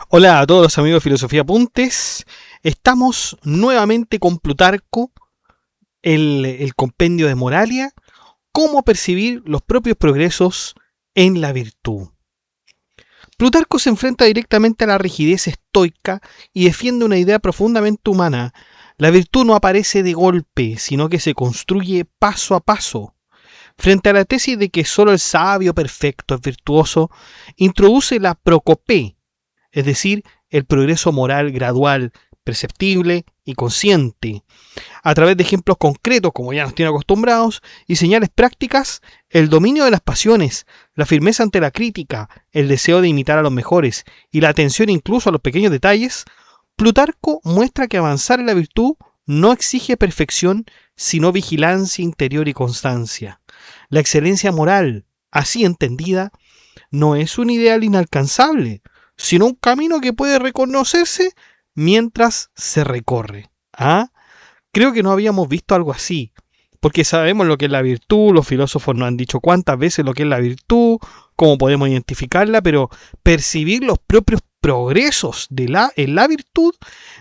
Hola a todos los amigos de Filosofía Apuntes. Estamos nuevamente con Plutarco, el compendio de Moralia, cómo percibir los propios progresos en la virtud. Plutarco se enfrenta directamente a la rigidez estoica y defiende una idea profundamente humana. La virtud no aparece de golpe, sino que se construye paso a paso. Frente a la tesis de que solo el sabio perfecto es virtuoso, introduce la procopé, es decir, el progreso moral gradual, perceptible y consciente. A través de ejemplos concretos, como ya nos tiene acostumbrados, y señales prácticas, el dominio de las pasiones, la firmeza ante la crítica, el deseo de imitar a los mejores y la atención incluso a los pequeños detalles, Plutarco muestra que avanzar en la virtud no exige perfección, sino vigilancia interior y constancia. La excelencia moral, así entendida, no es un ideal inalcanzable, sino un camino que puede reconocerse mientras se recorre. ¿Ah? Creo que no habíamos visto algo así, porque sabemos lo que es la virtud, los filósofos nos han dicho cuántas veces lo que es la virtud, cómo podemos identificarla, pero percibir los propios progresos en la virtud,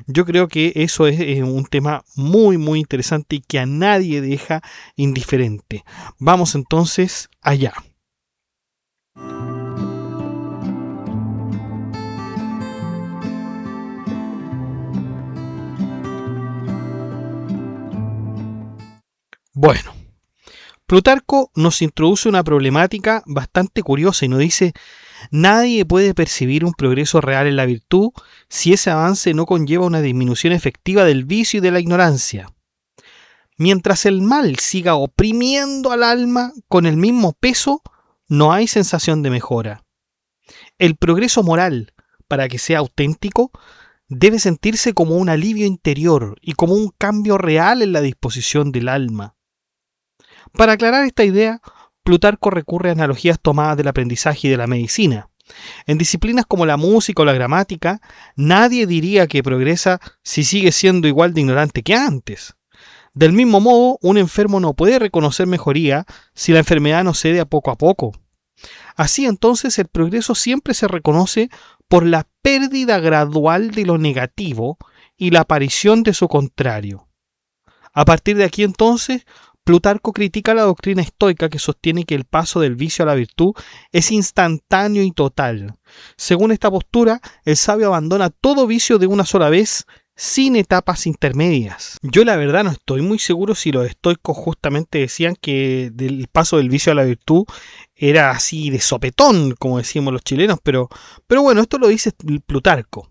yo creo que eso es un tema muy interesante y que a nadie deja indiferente. Vamos entonces allá. Bueno, Plutarco nos introduce una problemática bastante curiosa y nos dice: nadie puede percibir un progreso real en la virtud si ese avance no conlleva una disminución efectiva del vicio y de la ignorancia. Mientras el mal siga oprimiendo al alma con el mismo peso, no hay sensación de mejora. El progreso moral, para que sea auténtico, debe sentirse como un alivio interior y como un cambio real en la disposición del alma. Para aclarar esta idea, Plutarco recurre a analogías tomadas del aprendizaje y de la medicina. En disciplinas como la música o la gramática, nadie diría que progresa si sigue siendo igual de ignorante que antes. Del mismo modo, un enfermo no puede reconocer mejoría si la enfermedad no cede a poco. Así entonces, el progreso siempre se reconoce por la pérdida gradual de lo negativo y la aparición de su contrario. A partir de aquí entonces, Plutarco critica la doctrina estoica que sostiene que el paso del vicio a la virtud es instantáneo y total. Según esta postura, el sabio abandona todo vicio de una sola vez, sin etapas intermedias. Yo la verdad no estoy muy seguro si los estoicos justamente decían que el paso del vicio a la virtud era así de sopetón, como decimos los chilenos, pero bueno, esto lo dice Plutarco.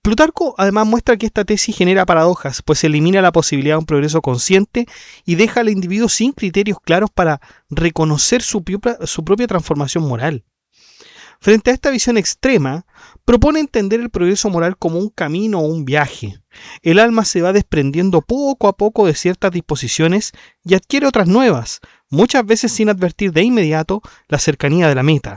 Plutarco además muestra que esta tesis genera paradojas, pues elimina la posibilidad de un progreso consciente y deja al individuo sin criterios claros para reconocer su propia transformación moral. Frente a esta visión extrema, propone entender el progreso moral como un camino o un viaje. El alma se va desprendiendo poco a poco de ciertas disposiciones y adquiere otras nuevas, muchas veces sin advertir de inmediato la cercanía de la meta.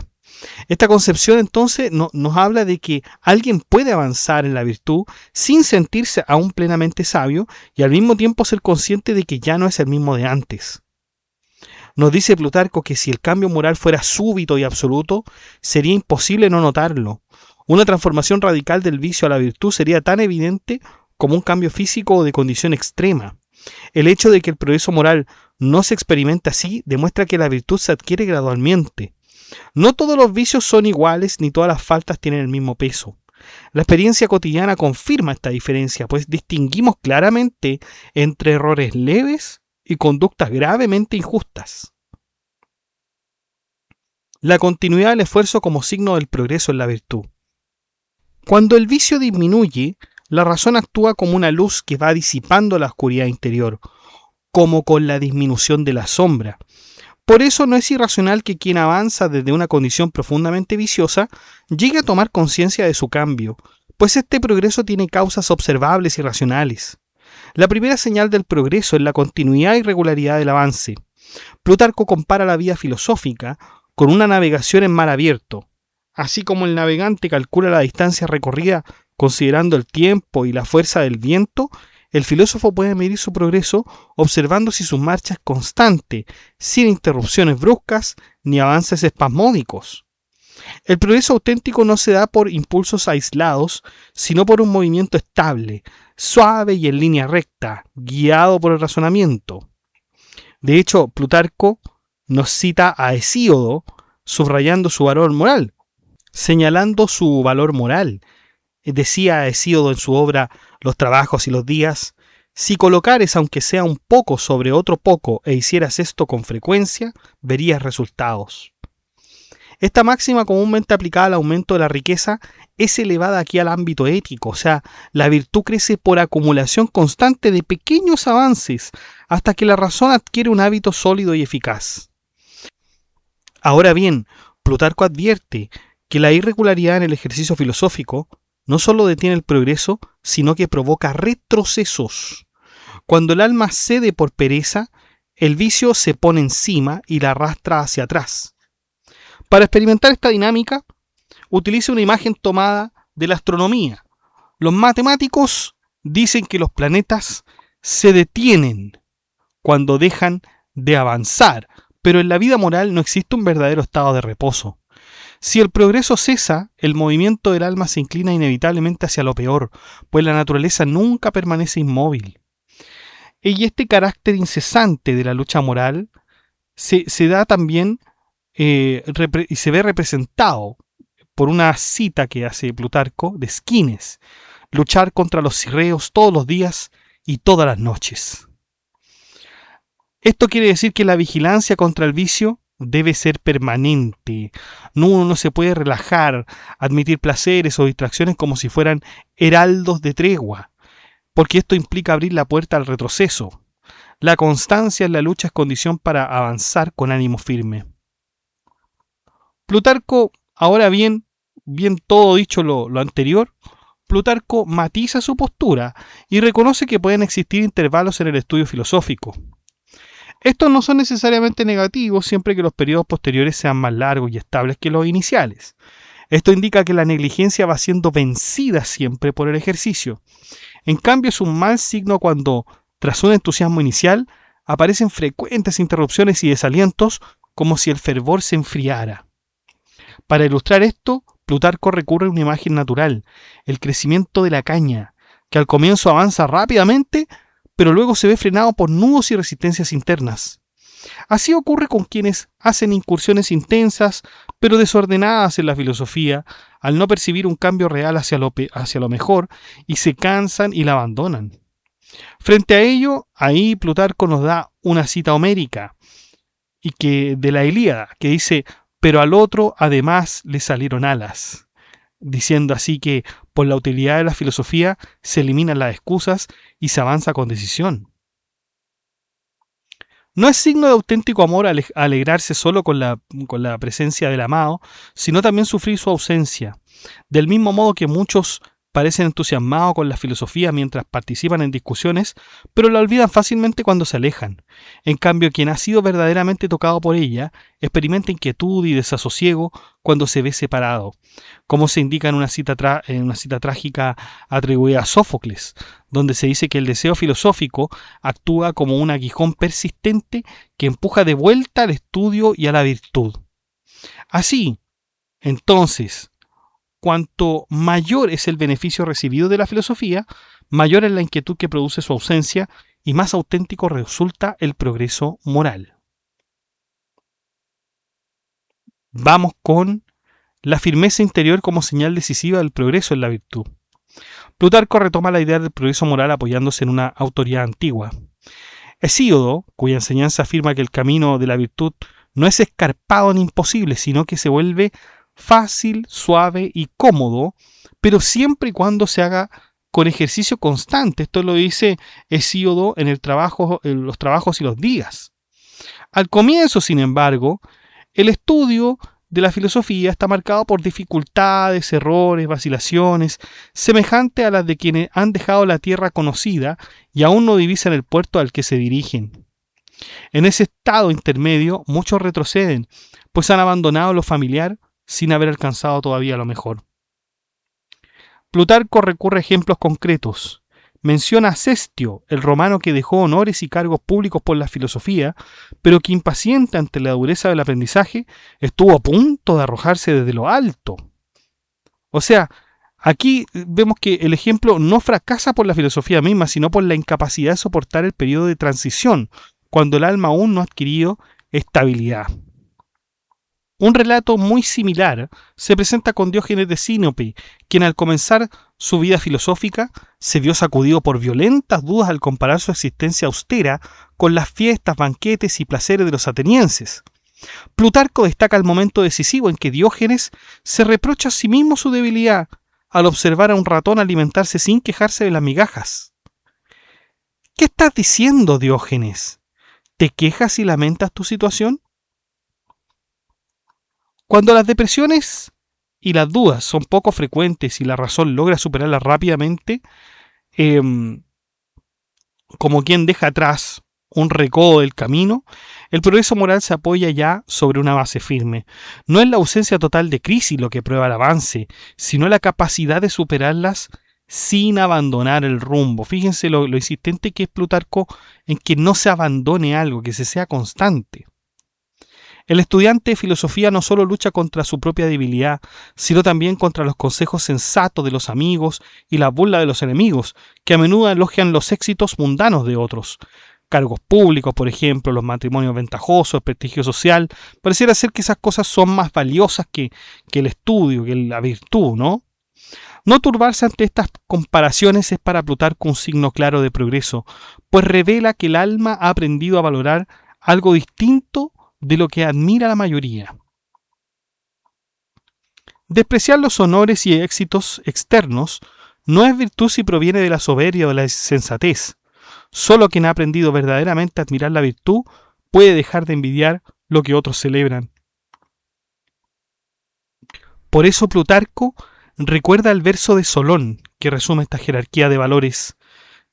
Esta concepción entonces nos habla de que alguien puede avanzar en la virtud sin sentirse aún plenamente sabio y al mismo tiempo ser consciente de que ya no es el mismo de antes. Nos dice Plutarco que si el cambio moral fuera súbito y absoluto, sería imposible no notarlo. Una transformación radical del vicio a la virtud sería tan evidente como un cambio físico o de condición extrema. El hecho de que el progreso moral no se experimenta así demuestra que la virtud se adquiere gradualmente. No todos los vicios son iguales ni todas las faltas tienen el mismo peso. La experiencia cotidiana confirma esta diferencia, pues distinguimos claramente entre errores leves y conductas gravemente injustas. La continuidad del esfuerzo como signo del progreso en la virtud. Cuando el vicio disminuye, la razón actúa como una luz que va disipando la oscuridad interior, como con la disminución de la sombra. Por eso no es irracional que quien avanza desde una condición profundamente viciosa llegue a tomar conciencia de su cambio, pues este progreso tiene causas observables y racionales. La primera señal del progreso es la continuidad y regularidad del avance. Plutarco compara la vía filosófica con una navegación en mar abierto. Así como el navegante calcula la distancia recorrida considerando el tiempo y la fuerza del viento, el filósofo puede medir su progreso observando si su marcha es constante, sin interrupciones bruscas ni avances espasmódicos. El progreso auténtico no se da por impulsos aislados, sino por un movimiento estable, suave y en línea recta, guiado por el razonamiento. De hecho, Plutarco nos cita a Hesíodo, subrayando su valor moral, señalando su valor moral. Decía Hesíodo en su obra Los trabajos y los días: si colocares aunque sea un poco sobre otro poco e hicieras esto con frecuencia, verías resultados. Esta máxima, comúnmente aplicada al aumento de la riqueza, es elevada aquí al ámbito ético, o sea, la virtud crece por acumulación constante de pequeños avances hasta que la razón adquiere un hábito sólido y eficaz. Ahora bien, Plutarco advierte que la irregularidad en el ejercicio filosófico no solo detiene el progreso, sino que provoca retrocesos. Cuando el alma cede por pereza, el vicio se pone encima y la arrastra hacia atrás. Para experimentar esta dinámica, utiliza una imagen tomada de la astronomía. Los matemáticos dicen que los planetas se detienen cuando dejan de avanzar, pero en la vida moral no existe un verdadero estado de reposo. Si el progreso cesa, el movimiento del alma se inclina inevitablemente hacia lo peor, pues la naturaleza nunca permanece inmóvil. Y este carácter incesante de la lucha moral se da también y se ve representado por una cita que hace Plutarco de Esquines: luchar contra los cirreos todos los días y todas las noches. Esto quiere decir que la vigilancia contra el vicio debe ser permanente. Uno no se puede relajar, admitir placeres o distracciones como si fueran heraldos de tregua, porque esto implica abrir la puerta al retroceso. La constancia en la lucha es condición para avanzar con ánimo firme. Plutarco, ahora bien todo dicho lo anterior, Plutarco matiza su postura y reconoce que pueden existir intervalos en el estudio filosófico. Estos no son necesariamente negativos siempre que los periodos posteriores sean más largos y estables que los iniciales. Esto indica que la negligencia va siendo vencida siempre por el ejercicio. En cambio, es un mal signo cuando, tras un entusiasmo inicial, aparecen frecuentes interrupciones y desalientos, como si el fervor se enfriara. Para ilustrar esto, Plutarco recurre a una imagen natural: el crecimiento de la caña, que al comienzo avanza rápidamente, pero luego se ve frenado por nudos y resistencias internas. Así ocurre con quienes hacen incursiones intensas, pero desordenadas en la filosofía, al no percibir un cambio real hacia lo mejor, y se cansan y la abandonan. Frente a ello, ahí Plutarco nos da una cita homérica de la Ilíada, que dice: pero al otro además le salieron alas, diciendo así que por la utilidad de la filosofía se eliminan las excusas y se avanza con decisión. No es signo de auténtico amor alegrarse solo con la presencia del amado, sino también sufrir su ausencia. Del mismo modo que muchos parecen entusiasmados con la filosofía mientras participan en discusiones, pero la olvidan fácilmente cuando se alejan. En cambio, quien ha sido verdaderamente tocado por ella experimenta inquietud y desasosiego cuando se ve separado, como se indica en una cita trágica atribuida a Sófocles, donde se dice que el deseo filosófico actúa como un aguijón persistente que empuja de vuelta al estudio y a la virtud. Así, entonces, cuanto mayor es el beneficio recibido de la filosofía, mayor es la inquietud que produce su ausencia y más auténtico resulta el progreso moral. Vamos con la firmeza interior como señal decisiva del progreso en la virtud. Plutarco retoma la idea del progreso moral apoyándose en una autoridad antigua. Hesíodo, cuya enseñanza afirma que el camino de la virtud no es escarpado ni imposible, sino que se vuelve fácil, suave y cómodo, pero siempre y cuando se haga con ejercicio constante. Esto lo dice Hesíodo en los trabajos y los días. Al comienzo, sin embargo, el estudio de la filosofía está marcado por dificultades, errores, vacilaciones, semejantes a las de quienes han dejado la tierra conocida y aún no divisan el puerto al que se dirigen. En ese estado intermedio, muchos retroceden, pues han abandonado lo familiar sin haber alcanzado todavía lo mejor. Plutarco recurre a ejemplos concretos. menciona a Cestio, el romano que dejó honores y cargos públicos por la filosofía, pero que impaciente ante la dureza del aprendizaje, estuvo a punto de arrojarse desde lo alto. O sea, aquí vemos que el ejemplo no fracasa por la filosofía misma, sino por la incapacidad de soportar el periodo de transición, cuando el alma aún no ha adquirido estabilidad. Un relato muy similar se presenta con Diógenes de Sinope, quien al comenzar su vida filosófica se vio sacudido por violentas dudas al comparar su existencia austera con las fiestas, banquetes y placeres de los atenienses. Plutarco destaca el momento decisivo en que Diógenes se reprocha a sí mismo su debilidad al observar a un ratón alimentarse sin quejarse de las migajas. ¿Qué estás diciendo, Diógenes? ¿Te quejas y lamentas tu situación? Cuando las depresiones y las dudas son poco frecuentes y la razón logra superarlas rápidamente, como quien deja atrás un recodo del camino, el progreso moral se apoya ya sobre una base firme. No es la ausencia total de crisis lo que prueba el avance, sino la capacidad de superarlas sin abandonar el rumbo. Fíjense lo insistente que es Plutarco en que no se abandone algo, que se sea constante. El estudiante de filosofía no solo lucha contra su propia debilidad, sino también contra los consejos sensatos de los amigos y la burla de los enemigos, que a menudo elogian los éxitos mundanos de otros. Cargos públicos, por ejemplo, los matrimonios ventajosos, el prestigio social. Pareciera ser que esas cosas son más valiosas que el estudio, que la virtud, ¿no? No turbarse ante estas comparaciones es para Plutarco un signo claro de progreso, pues revela que el alma ha aprendido a valorar algo distinto de lo que admira la mayoría. Despreciar los honores y éxitos externos no es virtud si proviene de la soberbia o de la insensatez. Solo quien ha aprendido verdaderamente a admirar la virtud puede dejar de envidiar lo que otros celebran. Por eso Plutarco recuerda el verso de Solón, que resume esta jerarquía de valores.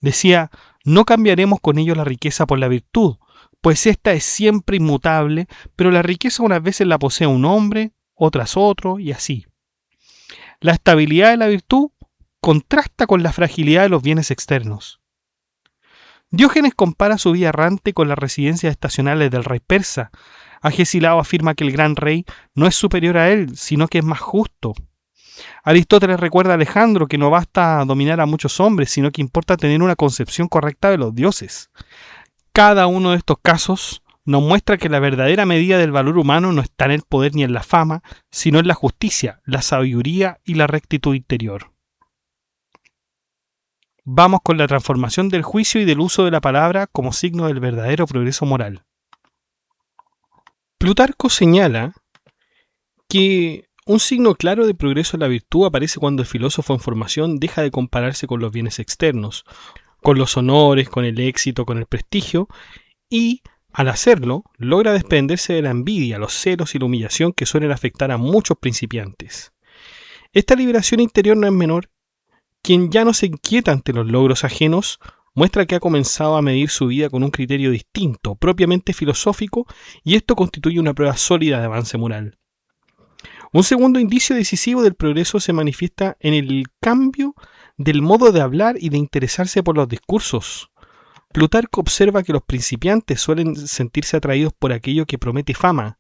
Decía: no cambiaremos con ello la riqueza por la virtud, pues ésta es siempre inmutable, pero la riqueza unas veces la posee un hombre, otras otro, y así. La estabilidad de la virtud contrasta con la fragilidad de los bienes externos. Diógenes compara su vida errante con las residencias estacionales del rey persa. Agesilao afirma que el gran rey no es superior a él, sino que es más justo. Aristóteles recuerda a Alejandro que no basta dominar a muchos hombres, sino que importa tener una concepción correcta de los dioses. Cada uno de estos casos nos muestra que la verdadera medida del valor humano no está en el poder ni en la fama, sino en la justicia, la sabiduría y la rectitud interior. Vamos con la transformación del juicio y del uso de la palabra como signo del verdadero progreso moral. Plutarco señala que un signo claro de progreso en la virtud aparece cuando el filósofo en formación deja de compararse con los bienes externos, con los honores, con el éxito, con el prestigio, y al hacerlo logra desprenderse de la envidia, los celos y la humillación que suelen afectar a muchos principiantes. Esta liberación interior no es menor. Quien ya no se inquieta ante los logros ajenos muestra que ha comenzado a medir su vida con un criterio distinto, propiamente filosófico, y esto constituye una prueba sólida de avance moral. Un segundo indicio decisivo del progreso se manifiesta en el cambio del modo de hablar y de interesarse por los discursos. Plutarco observa que los principiantes suelen sentirse atraídos por aquello que promete fama.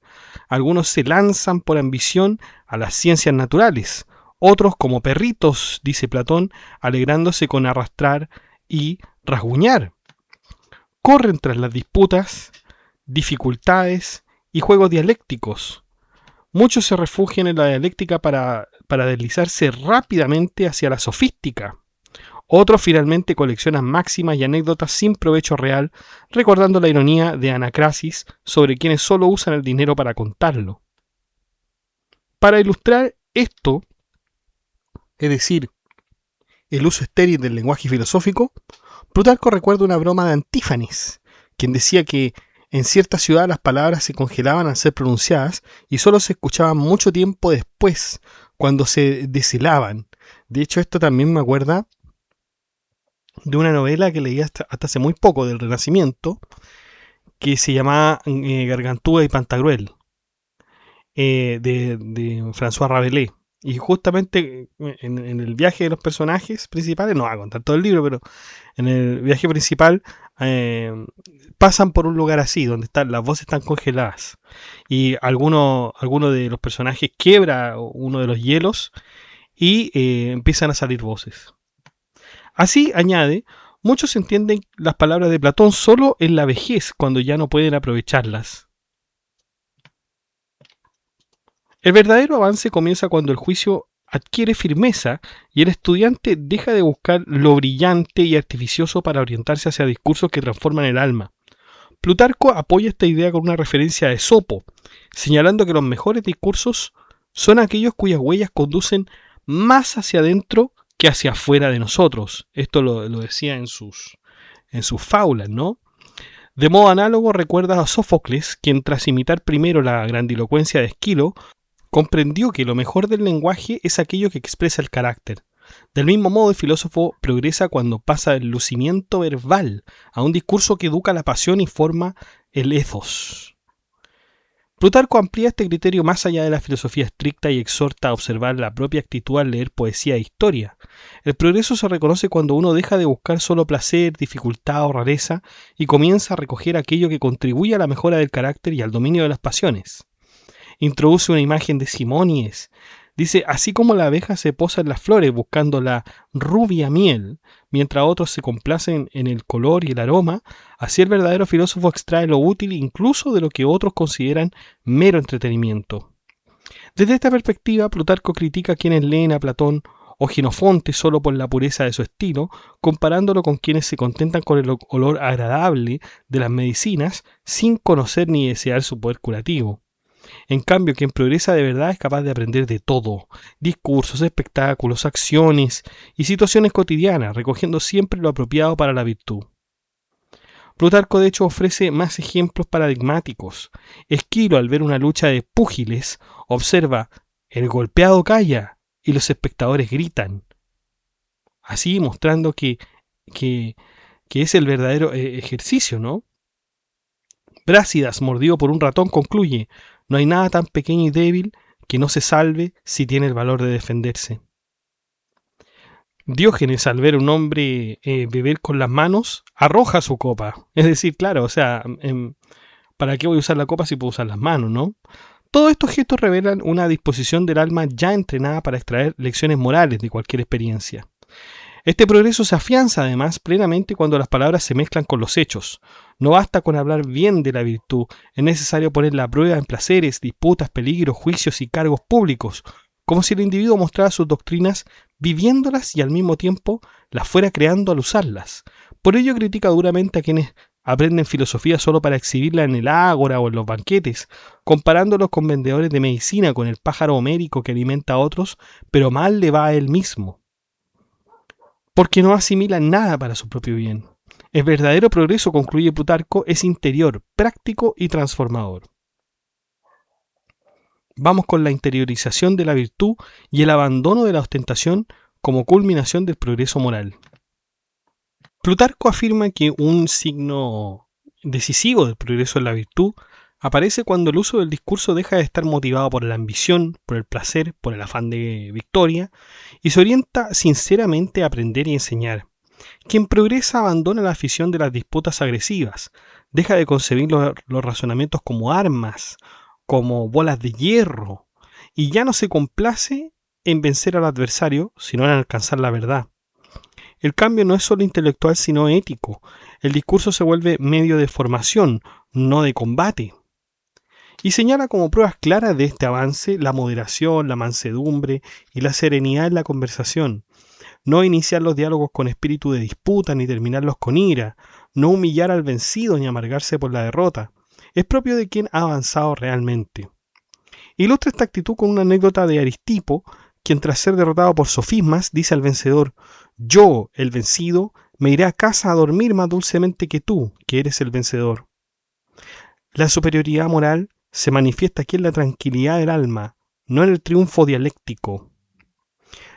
Algunos se lanzan por ambición a las ciencias naturales, otros como perritos, dice Platón, alegrándose con arrastrar y rasguñar. Corren tras las disputas, dificultades y juegos dialécticos. Muchos se refugian en la dialéctica para deslizarse rápidamente hacia la sofística. Otros finalmente coleccionan máximas y anécdotas sin provecho real, recordando la ironía de Anacrasis sobre quienes solo usan el dinero para contarlo. Para ilustrar esto, es decir, el uso estéril del lenguaje filosófico, Plutarco recuerda una broma de Antífanes, quien decía que en cierta ciudad las palabras se congelaban al ser pronunciadas y solo se escuchaban mucho tiempo después, cuando se deshilaban. De hecho, esto también me acuerda de una novela que leí hasta hace muy poco, del Renacimiento, que se llamaba Gargantúa y Pantagruel, de François Rabelais. Y justamente en el viaje de los personajes principales, no voy a contar todo el libro, pero en el viaje principal eh, pasan por un lugar así, donde las voces están congeladas. Y alguno de los personajes quiebra uno de los hielos y empiezan a salir voces. Así, añade, muchos entienden las palabras de Platón solo en la vejez, cuando ya no pueden aprovecharlas. El verdadero avance comienza cuando el juicio adquiere firmeza y el estudiante deja de buscar lo brillante y artificioso para orientarse hacia discursos que transforman el alma. Plutarco apoya esta idea con una referencia a Esopo, señalando que los mejores discursos son aquellos cuyas huellas conducen más hacia adentro que hacia afuera de nosotros. Esto lo decía en sus fábulas, ¿no? De modo análogo recuerda a Sófocles, quien tras imitar primero la grandilocuencia de Esquilo, comprendió que lo mejor del lenguaje es aquello que expresa el carácter. Del mismo modo, el filósofo progresa cuando pasa del lucimiento verbal a un discurso que educa la pasión y forma el ethos. Plutarco amplía este criterio más allá de la filosofía estricta y exhorta a observar la propia actitud al leer poesía e historia. El progreso se reconoce cuando uno deja de buscar solo placer, dificultad o rareza y comienza a recoger aquello que contribuye a la mejora del carácter y al dominio de las pasiones. Introduce una imagen de Simónides. Dice, así como la abeja se posa en las flores buscando la rubia miel, mientras otros se complacen en el color y el aroma, así el verdadero filósofo extrae lo útil incluso de lo que otros consideran mero entretenimiento. Desde esta perspectiva, Plutarco critica a quienes leen a Platón o Jenofonte solo por la pureza de su estilo, comparándolo con quienes se contentan con el olor agradable de las medicinas sin conocer ni desear su poder curativo. En cambio, quien progresa de verdad es capaz de aprender de todo: discursos, espectáculos, acciones y situaciones cotidianas, recogiendo siempre lo apropiado para la virtud. Plutarco de hecho ofrece más ejemplos paradigmáticos. Esquilo, al ver una lucha de púgiles, observa: el golpeado calla y los espectadores gritan. Así mostrando que es el verdadero ejercicio, ¿no? Brásidas, mordido por un ratón, concluye: no hay nada tan pequeño y débil que no se salve si tiene el valor de defenderse. Diógenes, al ver a un hombre beber con las manos, arroja su copa. Es decir, claro, o sea, ¿para qué voy a usar la copa si puedo usar las manos, no? Todos estos gestos revelan una disposición del alma ya entrenada para extraer lecciones morales de cualquier experiencia. Este progreso se afianza además plenamente cuando las palabras se mezclan con los hechos. No basta con hablar bien de la virtud, es necesario ponerla a prueba en placeres, disputas, peligros, juicios y cargos públicos, como si el individuo mostrara sus doctrinas viviéndolas y al mismo tiempo las fuera creando al usarlas. Por ello critica duramente a quienes aprenden filosofía solo para exhibirla en el ágora o en los banquetes, comparándolos con vendedores de medicina, con el pájaro homérico que alimenta a otros, pero mal le va a él mismo, porque no asimilan nada para su propio bien. El verdadero progreso, concluye Plutarco, es interior, práctico y transformador. Vamos con la interiorización de la virtud y el abandono de la ostentación como culminación del progreso moral. Plutarco afirma que un signo decisivo del progreso en la virtud aparece cuando el uso del discurso deja de estar motivado por la ambición, por el placer, por el afán de victoria, y se orienta sinceramente a aprender y enseñar. Quien progresa abandona la afición de las disputas agresivas, deja de concebir los razonamientos como armas, como bolas de hierro, y ya no se complace en vencer al adversario, sino en alcanzar la verdad. El cambio no es solo intelectual, sino ético. El discurso se vuelve medio de formación, no de combate. Y señala como pruebas claras de este avance la moderación, la mansedumbre y la serenidad en la conversación. No iniciar los diálogos con espíritu de disputa ni terminarlos con ira, no humillar al vencido ni amargarse por la derrota. Es propio de quien ha avanzado realmente. Ilustra esta actitud con una anécdota de Aristipo, quien tras ser derrotado por sofismas dice al vencedor: yo, el vencido, me iré a casa a dormir más dulcemente que tú, que eres el vencedor. La superioridad moral se manifiesta aquí en la tranquilidad del alma, no en el triunfo dialéctico.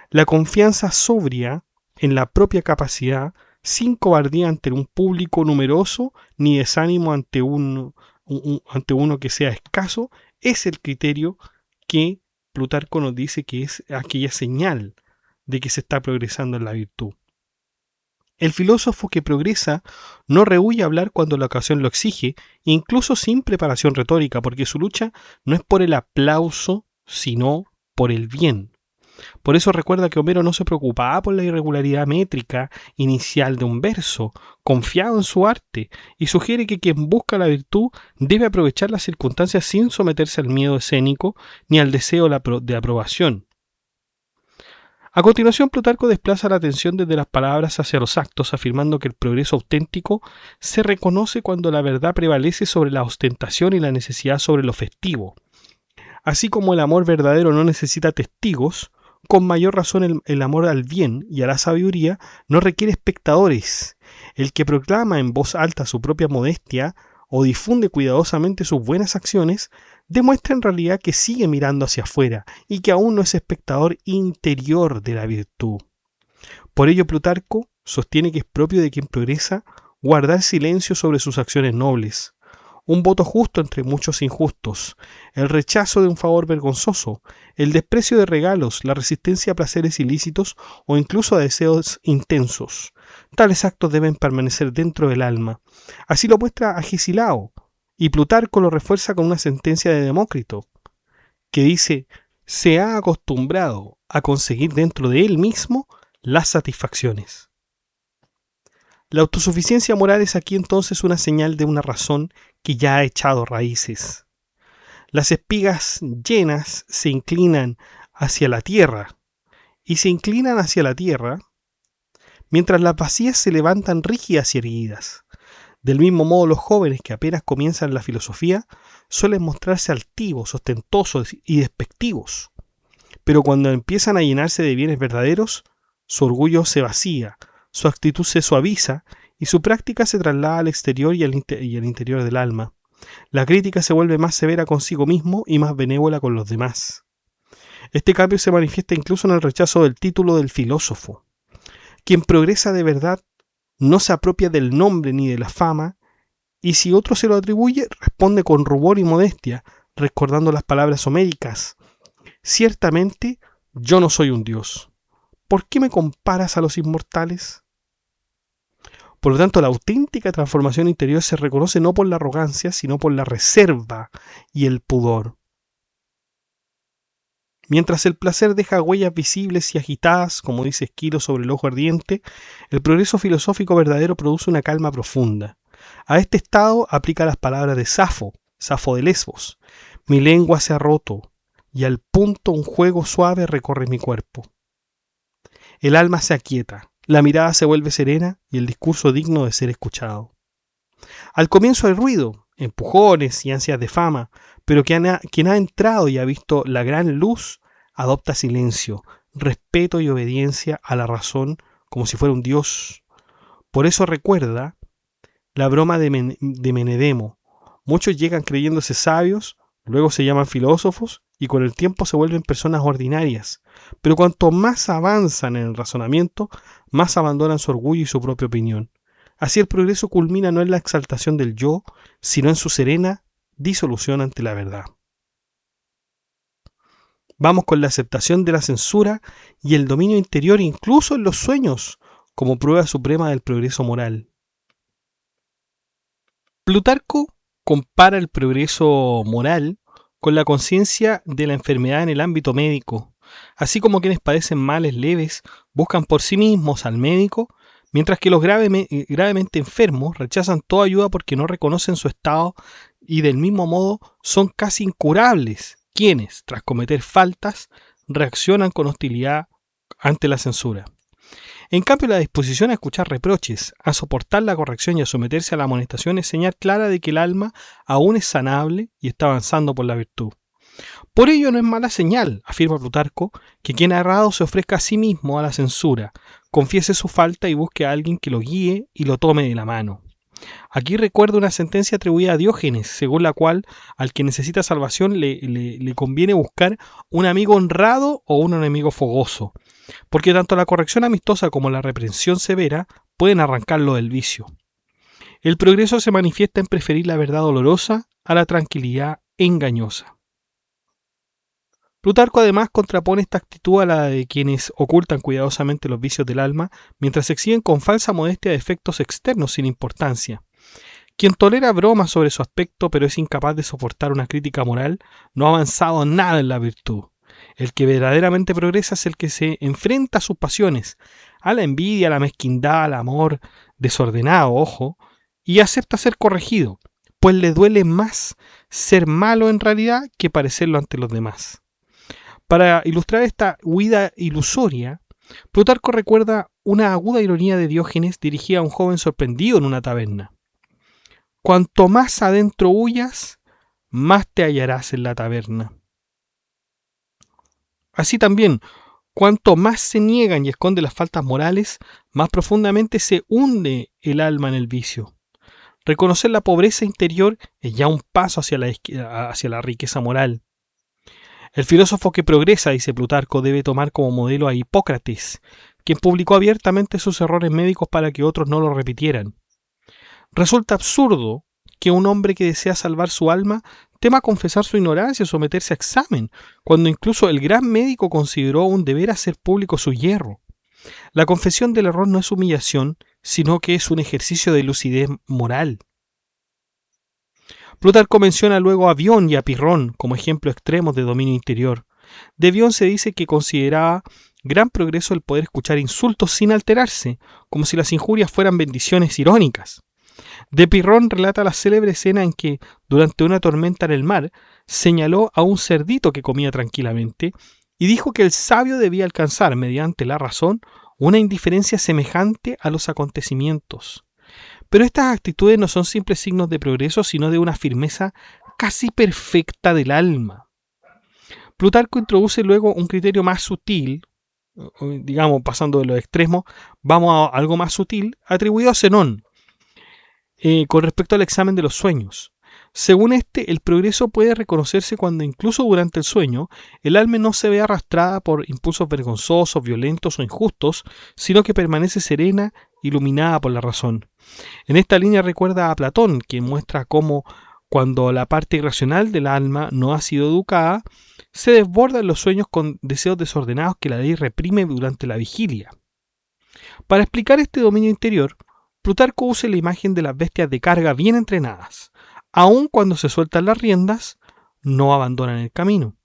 La confianza sobria en la propia capacidad, sin cobardía ante un público numeroso, ni desánimo ante uno que sea escaso, es el criterio que Plutarco nos dice que es aquella señal de que se está progresando en la virtud. El filósofo que progresa no rehúye hablar cuando la ocasión lo exige, incluso sin preparación retórica, porque su lucha no es por el aplauso, sino por el bien. Por eso recuerda que Homero no se preocupaba por la irregularidad métrica inicial de un verso, confiado en su arte, y sugiere que quien busca la virtud debe aprovechar las circunstancias sin someterse al miedo escénico ni al deseo de aprobación. A continuación, Plutarco desplaza la atención desde las palabras hacia los actos, afirmando que el progreso auténtico se reconoce cuando la verdad prevalece sobre la ostentación y la necesidad sobre lo festivo. Así como el amor verdadero no necesita testigos, con mayor razón el amor al bien y a la sabiduría no requiere espectadores. El que proclama en voz alta su propia modestia o difunde cuidadosamente sus buenas acciones, demuestra en realidad que sigue mirando hacia afuera y que aún no es espectador interior de la virtud. Por ello Plutarco sostiene que es propio de quien progresa guardar silencio sobre sus acciones nobles, un voto justo entre muchos injustos, el rechazo de un favor vergonzoso, el desprecio de regalos, la resistencia a placeres ilícitos o incluso a deseos intensos. Tales actos deben permanecer dentro del alma. Así lo muestra Agesilao, y Plutarco lo refuerza con una sentencia de Demócrito, que dice: se ha acostumbrado a conseguir dentro de él mismo las satisfacciones. La autosuficiencia moral es aquí entonces una señal de una razón que ya ha echado raíces. Las espigas llenas se inclinan hacia la tierra, y se inclinan hacia la tierra, mientras las vacías se levantan rígidas y erguidas. Del mismo modo, los jóvenes que apenas comienzan la filosofía suelen mostrarse altivos, ostentosos y despectivos, pero cuando empiezan a llenarse de bienes verdaderos, su orgullo se vacía, su actitud se suaviza y su práctica se traslada al exterior y al interior del alma. La crítica se vuelve más severa consigo mismo y más benévola con los demás. Este cambio se manifiesta incluso en el rechazo del título del filósofo. Quien progresa de verdad no se apropia del nombre ni de la fama, y si otro se lo atribuye, responde con rubor y modestia, recordando las palabras homéricas: ciertamente yo no soy un dios. ¿Por qué me comparas a los inmortales? Por lo tanto, la auténtica transformación interior se reconoce no por la arrogancia, sino por la reserva y el pudor. Mientras el placer deja huellas visibles y agitadas, como dice Esquilo sobre el ojo ardiente, el progreso filosófico verdadero produce una calma profunda. A este estado aplica las palabras de Safo de Lesbos: mi lengua se ha roto, y al punto un juego suave recorre mi cuerpo. El alma se aquieta, la mirada se vuelve serena y el discurso digno de ser escuchado. Al comienzo hay ruido, empujones y ansias de fama, pero quien ha entrado y ha visto la gran luz adopta silencio, respeto y obediencia a la razón como si fuera un dios. Por eso recuerda la broma de Menedemo: muchos llegan creyéndose sabios, luego se llaman filósofos y con el tiempo se vuelven personas ordinarias, pero cuanto más avanzan en el razonamiento, más abandonan su orgullo y su propia opinión. Así el progreso culmina no en la exaltación del yo, sino en su serena disolución ante la verdad. Vamos con la aceptación de la censura y el dominio interior incluso en los sueños, como prueba suprema del progreso moral. Plutarco compara el progreso moral con la conciencia de la enfermedad en el ámbito médico, así como quienes padecen males leves buscan por sí mismos al médico, mientras que los gravemente enfermos rechazan toda ayuda porque no reconocen su estado, y del mismo modo son casi incurables quienes, tras cometer faltas, reaccionan con hostilidad ante la censura. En cambio, la disposición a escuchar reproches, a soportar la corrección y a someterse a la amonestación es señal clara de que el alma aún es sanable y está avanzando por la virtud. Por ello no es mala señal, afirma Plutarco, que quien ha errado se ofrezca a sí mismo a la censura, confiese su falta y busque a alguien que lo guíe y lo tome de la mano. Aquí recuerda una sentencia atribuida a Diógenes, según la cual al que necesita salvación le conviene buscar un amigo honrado o un enemigo fogoso, porque tanto la corrección amistosa como la reprensión severa pueden arrancarlo del vicio. El progreso se manifiesta en preferir la verdad dolorosa a la tranquilidad engañosa. Plutarco además contrapone esta actitud a la de quienes ocultan cuidadosamente los vicios del alma, mientras exhiben con falsa modestia defectos externos sin importancia. Quien tolera bromas sobre su aspecto pero es incapaz de soportar una crítica moral, no ha avanzado nada en la virtud. El que verdaderamente progresa es el que se enfrenta a sus pasiones, a la envidia, a la mezquindad, al amor desordenado, ojo, y acepta ser corregido, pues le duele más ser malo en realidad que parecerlo ante los demás. Para ilustrar esta huida ilusoria, Plutarco recuerda una aguda ironía de Diógenes dirigida a un joven sorprendido en una taberna. Cuanto más adentro huyas, más te hallarás en la taberna. Así también, cuanto más se niegan y esconden las faltas morales, más profundamente se hunde el alma en el vicio. Reconocer la pobreza interior es ya un paso hacia la riqueza moral. El filósofo que progresa, dice Plutarco, debe tomar como modelo a Hipócrates, quien publicó abiertamente sus errores médicos para que otros no los repitieran. Resulta absurdo que un hombre que desea salvar su alma tema confesar su ignorancia o someterse a examen, cuando incluso el gran médico consideró un deber hacer público su hierro. La confesión del error no es humillación, sino que es un ejercicio de lucidez moral. Plutarco menciona luego a Bion y a Pirrón como ejemplos extremos de dominio interior. De Bion se dice que consideraba gran progreso el poder escuchar insultos sin alterarse, como si las injurias fueran bendiciones irónicas. De Pirrón relata la célebre escena en que, durante una tormenta en el mar, señaló a un cerdito que comía tranquilamente y dijo que el sabio debía alcanzar, mediante la razón, una indiferencia semejante a los acontecimientos. Pero estas actitudes no son simples signos de progreso, sino de una firmeza casi perfecta del alma. Plutarco introduce luego un criterio más sutil, digamos, pasando de los extremos, vamos a algo más sutil, atribuido a Zenón, con respecto al examen de los sueños. Según este, el progreso puede reconocerse cuando incluso durante el sueño el alma no se ve arrastrada por impulsos vergonzosos, violentos o injustos, sino que permanece serena, iluminada por la razón. En esta línea recuerda a Platón, quien muestra cómo cuando la parte irracional del alma no ha sido educada, se desborda en los sueños con deseos desordenados que la ley reprime durante la vigilia. Para explicar este dominio interior, Plutarco usa la imagen de las bestias de carga bien entrenadas. Aun cuando se sueltan las riendas, no abandonan el camino.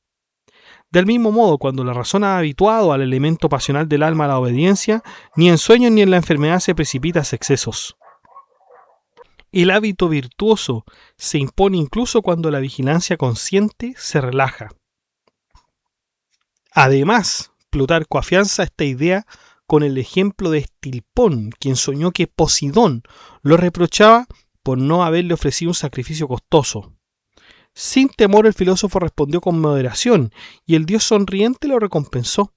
Del mismo modo, cuando la razón ha habituado al elemento pasional del alma a la obediencia, ni en sueños ni en la enfermedad se precipita hacia excesos. El hábito virtuoso se impone incluso cuando la vigilancia consciente se relaja. Además, Plutarco afianza esta idea con el ejemplo de Estilpón, quien soñó que Posidón lo reprochaba por no haberle ofrecido un sacrificio costoso. Sin temor el filósofo respondió con moderación, y el dios sonriente lo recompensó.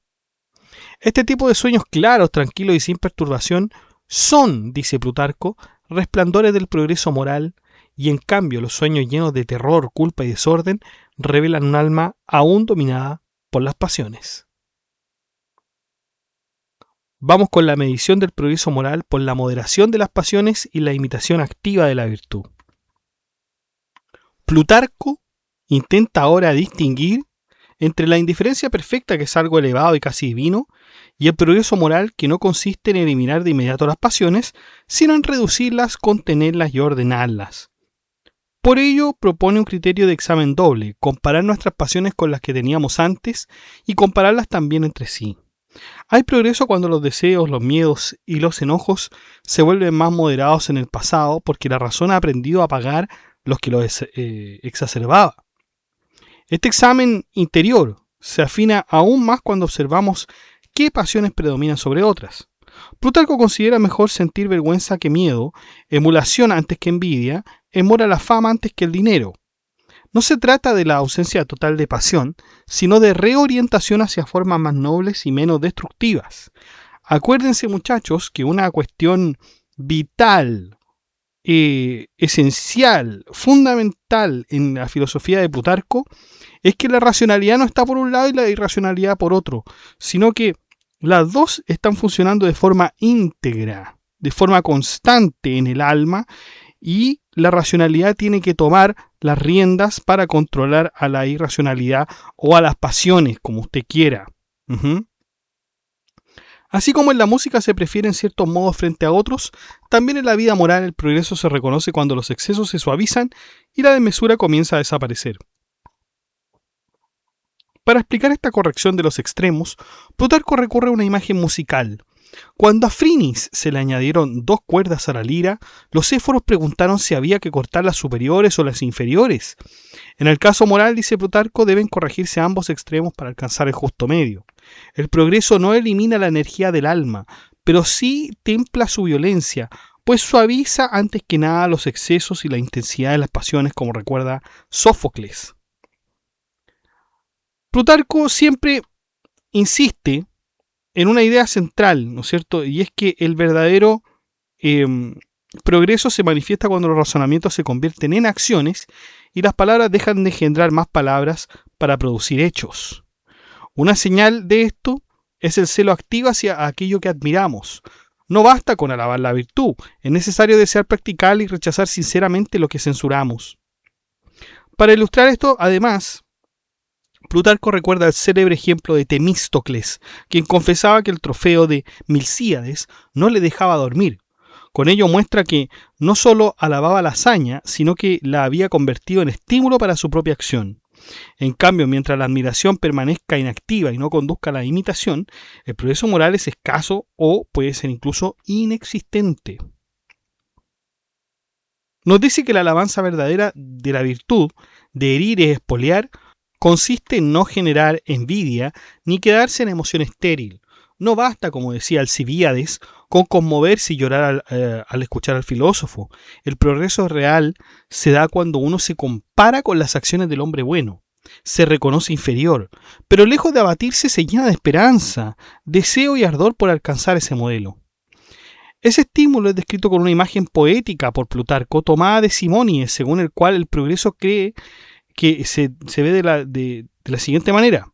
Este tipo de sueños claros, tranquilos y sin perturbación son, dice Plutarco, resplandores del progreso moral, y en cambio los sueños llenos de terror, culpa y desorden revelan un alma aún dominada por las pasiones. Vamos con la medición del progreso moral por la moderación de las pasiones y la imitación activa de la virtud. Plutarco intenta ahora distinguir entre la indiferencia perfecta, que es algo elevado y casi divino, y el progreso moral, que no consiste en eliminar de inmediato las pasiones, sino en reducirlas, contenerlas y ordenarlas. Por ello propone un criterio de examen doble: comparar nuestras pasiones con las que teníamos antes y compararlas también entre sí. Hay progreso cuando los deseos, los miedos y los enojos se vuelven más moderados en el pasado, porque la razón ha aprendido a apagar los que los exacerbaba. Este examen interior se afina aún más cuando observamos qué pasiones predominan sobre otras. Plutarco considera mejor sentir vergüenza que miedo, emulación antes que envidia, amor a la fama antes que el dinero. No se trata de la ausencia total de pasión, sino de reorientación hacia formas más nobles y menos destructivas. Acuérdense, muchachos, que una cuestión vital, esencial, fundamental en la filosofía de Plutarco es que la racionalidad no está por un lado y la irracionalidad por otro, sino que las dos están funcionando de forma íntegra, de forma constante en el alma, y la racionalidad tiene que tomar las riendas para controlar a la irracionalidad o a las pasiones, como usted quiera. Así como en la música se prefieren ciertos modos frente a otros, también en la vida moral el progreso se reconoce cuando los excesos se suavizan y la desmesura comienza a desaparecer. Para explicar esta corrección de los extremos, Plutarco recurre a una imagen musical. Cuando a Phrynis se le añadieron 2 cuerdas a la lira, los éforos preguntaron si había que cortar las superiores o las inferiores. En el caso moral, dice Plutarco, deben corregirse ambos extremos para alcanzar el justo medio. El progreso no elimina la energía del alma, pero sí templa su violencia, pues suaviza antes que nada los excesos y la intensidad de las pasiones, como recuerda Sófocles. Plutarco siempre insiste en una idea central, ¿no es cierto? Y es que el verdadero progreso se manifiesta cuando los razonamientos se convierten en acciones y las palabras dejan de engendrar más palabras para producir hechos. Una señal de esto es el celo activo hacia aquello que admiramos. No basta con alabar la virtud, es necesario desear practicarla y rechazar sinceramente lo que censuramos. Para ilustrar esto, además, Plutarco recuerda el célebre ejemplo de Temístocles, quien confesaba que el trofeo de Milcíades no le dejaba dormir. Con ello muestra que no solo alababa la hazaña, sino que la había convertido en estímulo para su propia acción. En cambio, mientras la admiración permanezca inactiva y no conduzca a la imitación, el progreso moral es escaso o puede ser incluso inexistente. Nos dice que la alabanza verdadera de la virtud, de herir y expoliar, consiste en no generar envidia ni quedarse en emoción estéril. No basta, como decía Alcibíades, con conmoverse y llorar al escuchar al filósofo. El progreso real se da cuando uno se compara con las acciones del hombre bueno. Se reconoce inferior, pero lejos de abatirse se llena de esperanza, deseo y ardor por alcanzar ese modelo. Ese estímulo es descrito con una imagen poética por Plutarco, tomada de Simónides, según el cual el progreso cree que se ve de la siguiente manera: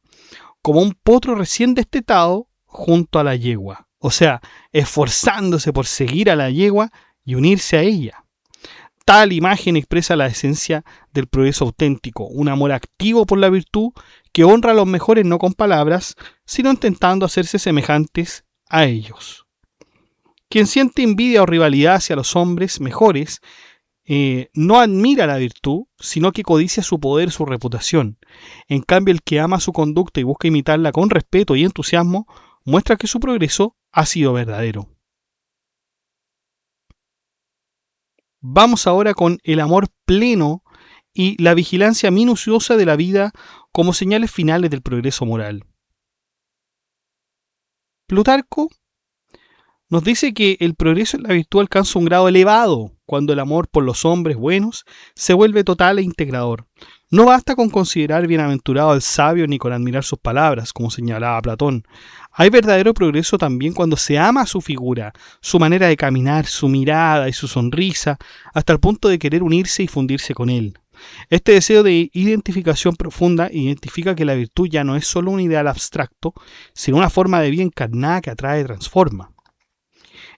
como un potro recién destetado junto a la yegua, o sea, esforzándose por seguir a la yegua y unirse a ella. Tal imagen expresa la esencia del progreso auténtico, un amor activo por la virtud que honra a los mejores no con palabras, sino intentando hacerse semejantes a ellos. Quien siente envidia o rivalidad hacia los hombres mejores no admira la virtud, sino que codicia su poder, su reputación. En cambio, el que ama su conducta y busca imitarla con respeto y entusiasmo, muestra que su progreso ha sido verdadero. Vamos ahora con el amor pleno y la vigilancia minuciosa de la vida como señales finales del progreso moral. Plutarco nos dice que el progreso en la virtud alcanza un grado elevado cuando el amor por los hombres buenos se vuelve total e integrador. No basta con considerar bienaventurado al sabio ni con admirar sus palabras, como señalaba Platón. Hay verdadero progreso también cuando se ama su figura, su manera de caminar, su mirada y su sonrisa, hasta el punto de querer unirse y fundirse con él. Este deseo de identificación profunda identifica que la virtud ya no es solo un ideal abstracto, sino una forma de vida encarnada que atrae y transforma.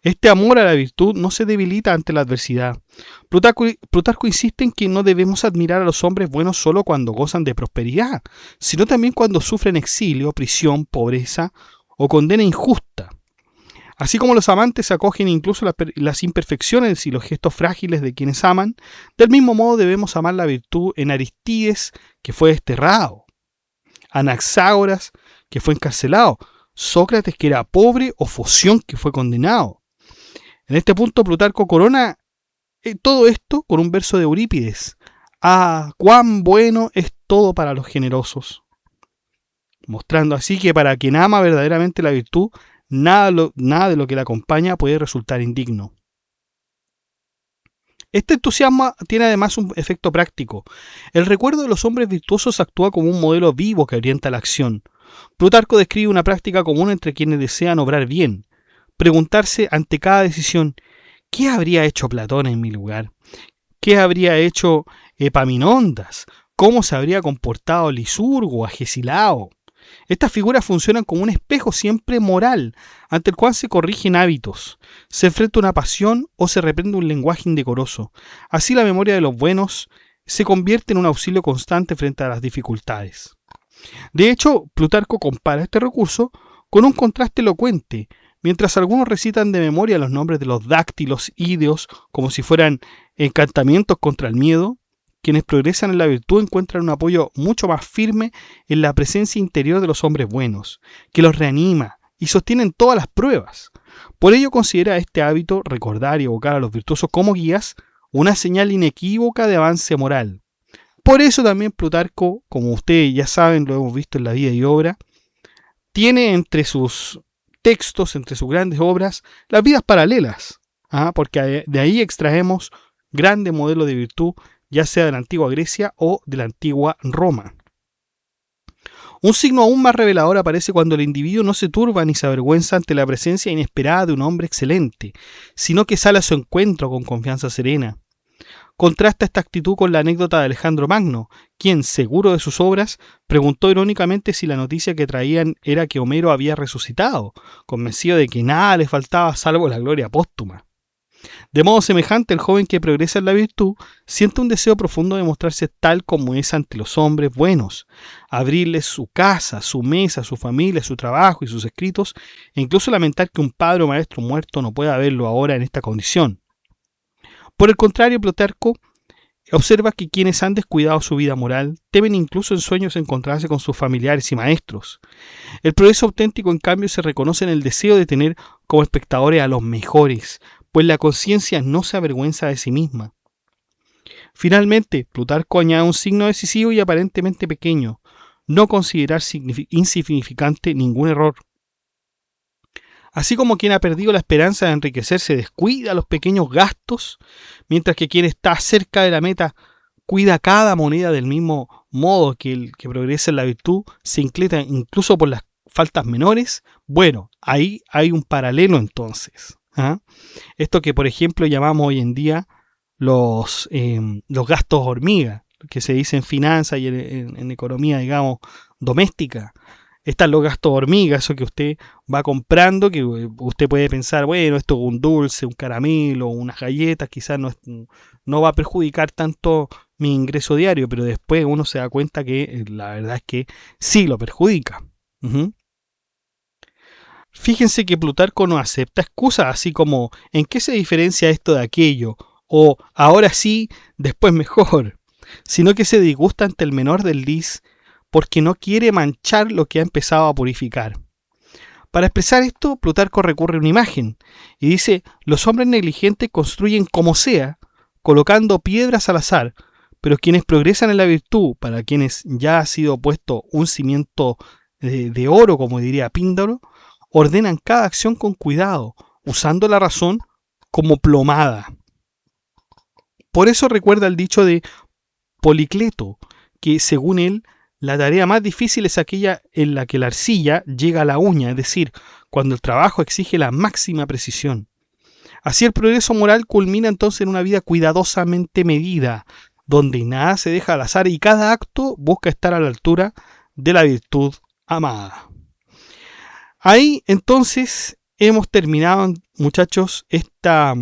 Este amor a la virtud no se debilita ante la adversidad. Plutarco insiste en que no debemos admirar a los hombres buenos solo cuando gozan de prosperidad, sino también cuando sufren exilio, prisión, pobreza o condena injusta. Así como los amantes acogen incluso las imperfecciones y los gestos frágiles de quienes aman, del mismo modo debemos amar la virtud en Aristides, que fue desterrado, Anaxágoras, que fue encarcelado, Sócrates, que era pobre, o Foción, que fue condenado. En este punto Plutarco corona todo esto con un verso de Eurípides: «Ah, cuán bueno es todo para los generosos», mostrando así que para quien ama verdaderamente la virtud, nada de lo que la acompaña puede resultar indigno. Este entusiasmo tiene además un efecto práctico. El recuerdo de los hombres virtuosos actúa como un modelo vivo que orienta la acción. Plutarco describe una práctica común entre quienes desean obrar bien: preguntarse ante cada decisión: ¿qué habría hecho Platón en mi lugar? ¿Qué habría hecho Epaminondas? ¿Cómo se habría comportado Licurgo o Agesilao? Estas figuras funcionan como un espejo siempre moral, ante el cual se corrigen hábitos, se enfrenta una pasión o se reprende un lenguaje indecoroso. Así la memoria de los buenos se convierte en un auxilio constante frente a las dificultades. De hecho, Plutarco compara este recurso con un contraste elocuente. Mientras algunos recitan de memoria los nombres de los dáctilos ídeos como si fueran encantamientos contra el miedo, quienes progresan en la virtud encuentran un apoyo mucho más firme en la presencia interior de los hombres buenos, que los reanima y sostienen todas las pruebas. Por ello considera este hábito, recordar y evocar a los virtuosos como guías, una señal inequívoca de avance moral. Por eso también Plutarco, como ustedes ya saben, lo hemos visto en la vida y obra, tiene entre sus textos, entre sus grandes obras, las vidas paralelas, porque de ahí extraemos grandes modelos de virtud, ya sea de la antigua Grecia o de la antigua Roma. Un signo aún más revelador aparece cuando el individuo no se turba ni se avergüenza ante la presencia inesperada de un hombre excelente, sino que sale a su encuentro con confianza serena. Contrasta esta actitud con la anécdota de Alejandro Magno, quien, seguro de sus obras, preguntó irónicamente si la noticia que traían era que Homero había resucitado, convencido de que nada le faltaba salvo la gloria póstuma. De modo semejante, el joven que progresa en la virtud siente un deseo profundo de mostrarse tal como es ante los hombres buenos, abrirles su casa, su mesa, su familia, su trabajo y sus escritos, e incluso lamentar que un padre o maestro muerto no pueda verlo ahora en esta condición. Por el contrario, Plutarco observa que quienes han descuidado su vida moral temen incluso en sueños encontrarse con sus familiares y maestros. El progreso auténtico, en cambio, se reconoce en el deseo de tener como espectadores a los mejores, pues la conciencia no se avergüenza de sí misma. Finalmente, Plutarco añade un signo decisivo y aparentemente pequeño: no considerar insignificante ningún error. Así como quien ha perdido la esperanza de enriquecerse descuida los pequeños gastos, mientras que quien está cerca de la meta cuida cada moneda del mismo modo que el que progresa en la virtud, se inclina incluso por las faltas menores. Bueno, ahí hay un paralelo entonces. Esto que por ejemplo llamamos hoy en día los gastos hormiga, que se dice en finanzas y en economía, digamos, doméstica. Están los gastos hormiga, eso que usted va comprando, que usted puede pensar, bueno, esto es un dulce, un caramelo, unas galletas, quizás no va a perjudicar tanto mi ingreso diario, pero después uno se da cuenta que la verdad es que sí lo perjudica. Fíjense que Plutarco no acepta excusas, así como ¿en qué se diferencia esto de aquello? O ahora sí, después mejor. Sino que se disgusta ante el menor desliz porque no quiere manchar lo que ha empezado a purificar. Para expresar esto, Plutarco recurre a una imagen y dice: los hombres negligentes construyen como sea, colocando piedras al azar, pero quienes progresan en la virtud, para quienes ya ha sido puesto un cimiento de oro, como diría Píndaro, ordenan cada acción con cuidado, usando la razón como plomada. Por eso recuerda el dicho de Policleto, que según él, la tarea más difícil es aquella en la que la arcilla llega a la uña, es decir, cuando el trabajo exige la máxima precisión. Así el progreso moral culmina entonces en una vida cuidadosamente medida, donde nada se deja al azar y cada acto busca estar a la altura de la virtud amada. Ahí entonces hemos terminado, muchachos, esta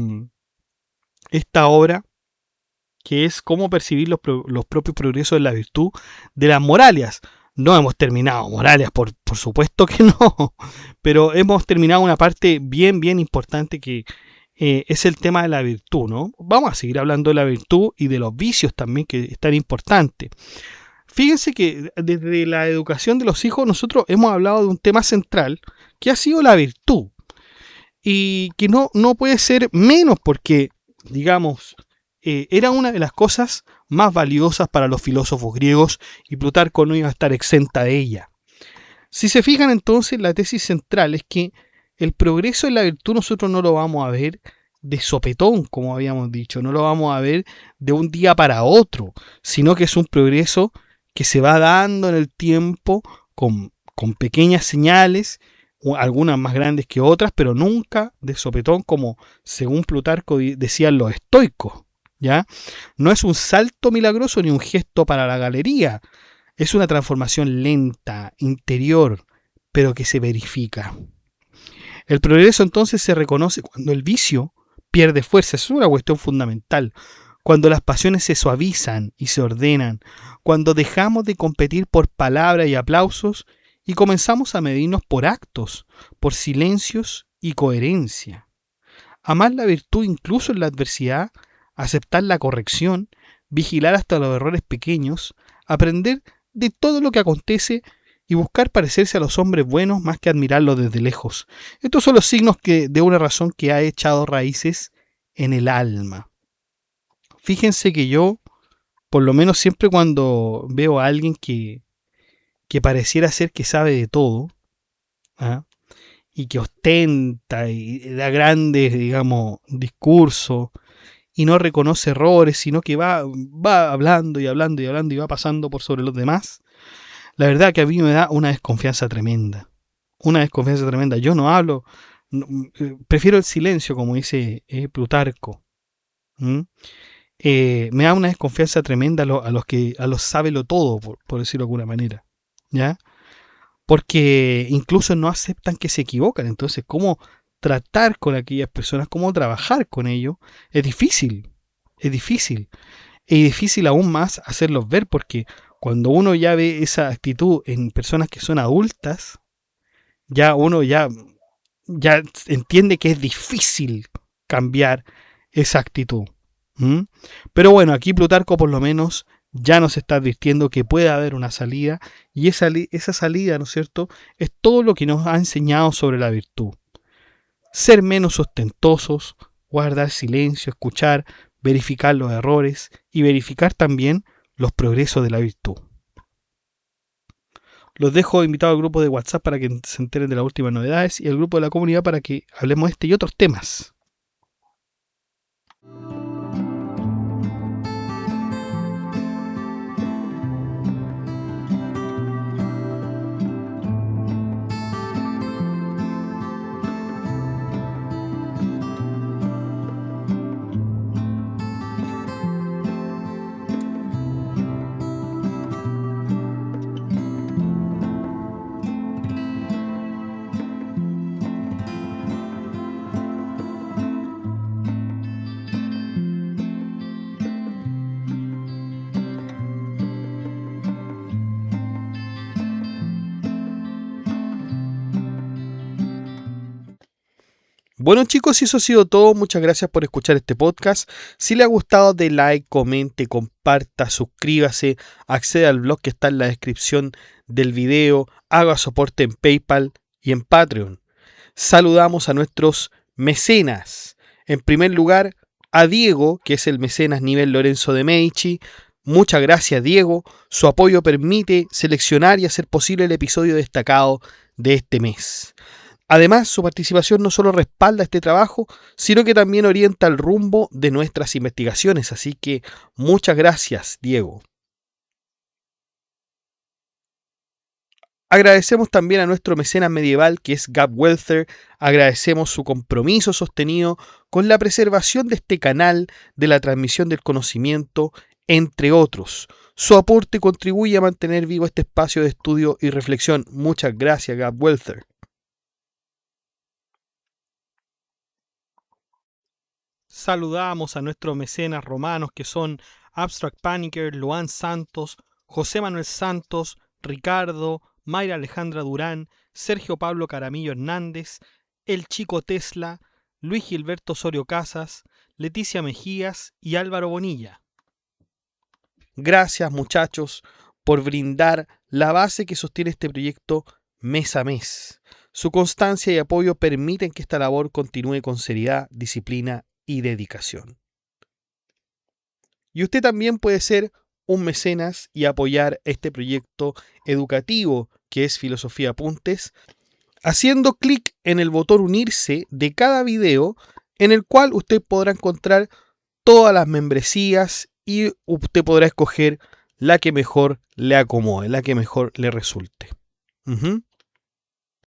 obra, que es cómo percibir los propios progresos de la virtud de las Moralias. No hemos terminado Moralias, por supuesto que no, pero hemos terminado una parte bien importante que es el tema de la virtud, ¿no? Vamos a seguir hablando de la virtud y de los vicios también, que es tan importante. Fíjense que desde la educación de los hijos nosotros hemos hablado de un tema central que ha sido la virtud y que no puede ser menos porque, digamos, era una de las cosas más valiosas para los filósofos griegos y Plutarco no iba a estar exenta de ella. Si se fijan entonces, la tesis central es que el progreso en la virtud nosotros no lo vamos a ver de sopetón, como habíamos dicho, no lo vamos a ver de un día para otro, sino que es un progreso que se va dando en el tiempo con pequeñas señales, algunas más grandes que otras, pero nunca de sopetón, como según Plutarco decían los estoicos. ¿Ya? No es un salto milagroso ni un gesto para la galería. Es una transformación lenta, interior, pero que se verifica. El progreso entonces se reconoce cuando el vicio pierde fuerza. Es una cuestión fundamental. Cuando las pasiones se suavizan y se ordenan. Cuando dejamos de competir por palabras y aplausos y comenzamos a medirnos por actos, por silencios y coherencia. Amar la virtud incluso en la adversidad, aceptar la corrección, vigilar hasta los errores pequeños, aprender de todo lo que acontece y buscar parecerse a los hombres buenos más que admirarlos desde lejos. Estos son los signos de una razón que ha echado raíces en el alma. Fíjense que yo, por lo menos siempre cuando veo a alguien que pareciera ser que sabe de todo, ¿ah? Y que ostenta y da grandes, digamos, discursos y no reconoce errores, sino que va hablando y hablando y hablando y va pasando por sobre los demás, la verdad que a mí me da una desconfianza tremenda. Una desconfianza tremenda. Yo no hablo, prefiero el silencio, como dice Plutarco. Me da una desconfianza tremenda a los sábelo todo, por decirlo de alguna manera. ¿Ya? Porque incluso no aceptan que se equivocan. Entonces, ¿cómo tratar con aquellas personas? ¿Cómo trabajar con ellos? Es difícil. Es difícil. Y difícil aún más hacerlos ver, porque cuando uno ya ve esa actitud en personas que son adultas, ya uno ya entiende que es difícil cambiar esa actitud. Pero bueno, aquí Plutarco por lo menos ya nos está advirtiendo que puede haber una salida, y esa salida, ¿no es cierto?, es todo lo que nos ha enseñado sobre la virtud. Ser menos ostentosos, guardar silencio, escuchar, verificar los errores y verificar también los progresos de la virtud. Los dejo invitados al grupo de WhatsApp para que se enteren de las últimas novedades y al grupo de la comunidad para que hablemos de este y otros temas. Bueno chicos, y eso ha sido todo. Muchas gracias por escuchar este podcast. Si le ha gustado, dé like, comente, comparta, suscríbase, acceda al blog que está en la descripción del video, haga soporte en PayPal y en Patreon. Saludamos a nuestros mecenas. En primer lugar, a Diego, que es el mecenas nivel Lorenzo de Medici. Muchas gracias, Diego. Su apoyo permite seleccionar y hacer posible el episodio destacado de este mes. Además, su participación no solo respalda este trabajo, sino que también orienta el rumbo de nuestras investigaciones. Así que muchas gracias, Diego. Agradecemos también a nuestro mecenas medieval, que es Gab Welther. Agradecemos su compromiso sostenido con la preservación de este canal, de la transmisión del conocimiento, entre otros. Su aporte contribuye a mantener vivo este espacio de estudio y reflexión. Muchas gracias, Gab Welther. Saludamos a nuestros mecenas romanos, que son Abstract Panicker, Luan Santos, José Manuel Santos, Ricardo, Mayra Alejandra Durán, Sergio Pablo Caramillo Hernández, El Chico Tesla, Luis Gilberto Osorio Casas, Leticia Mejías y Álvaro Bonilla. Gracias muchachos por brindar la base que sostiene este proyecto mes a mes. Su constancia y apoyo permiten que esta labor continúe con seriedad, disciplina y dedicación. Y usted también puede ser un mecenas y apoyar este proyecto educativo que es Filosofía Apuntes, haciendo clic en el botón unirse de cada video, en el cual usted podrá encontrar todas las membresías y usted podrá escoger la que mejor le acomode, la que mejor le resulte.